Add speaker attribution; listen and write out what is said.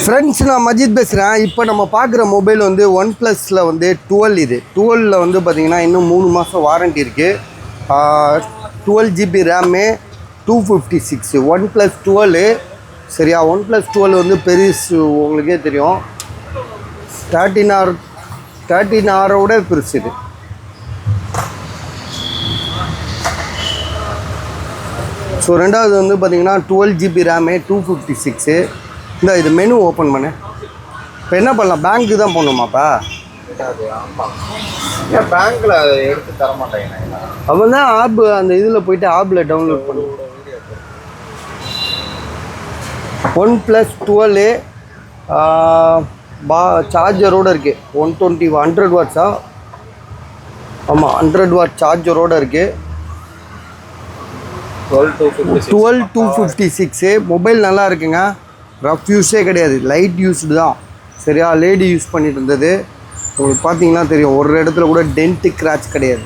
Speaker 1: Friends, நான் மஜித் பேசுகிறேன். இப்போ நம்ம பார்க்குற மொபைல் வந்து ஒன் ப்ளஸில் வந்து 12. இது 12ல் வந்து பார்த்திங்கன்னா இன்னும் 3 மாதம் வாரண்ட்டி இருக்குது. 12 GB ரேமு, 256. ஒன் ப்ளஸ் 12 சரியா. ஒன் ப்ளஸ் 12 வந்து பெருசு, உங்களுக்கே தெரியும். 13R பெருசு இது. ஸோ ரெண்டாவது வந்து பார்த்திங்கன்னா 12 GB ரேமு, 256. இந்த இது மெனு ஓப்பன் பண்ணு. இப்போ என்ன பண்ணலாம்? பேங்க்கு தான் போகணுமாப்பா?
Speaker 2: ஏன் பேங்க்கில் எடுத்து தர மாட்டேங்க?
Speaker 1: அப்போ தான் ஆப் அந்த இதில் போய்ட்டு ஆப்பில் டவுன்லோட் பண்ணு. ஒன் ப்ளஸ் 12 சார்ஜரோடு இருக்குது. 100 வாட்ஸா? ஆமாம், 100 வாட் சார்ஜரோடு இருக்குது. 12256. மொபைல் நல்லா இருக்குங்க. ரஃப் யூஸே கிடையாது, லைட் யூஸ்டு தான் சரியா. லேடி யூஸ் பண்ணிட்டு இருந்தது. உங்களுக்கு பார்த்தீங்கன்னா தெரியும், ஒரு இடத்துல கூட டென்ட்டு கிராச் கிடையாது.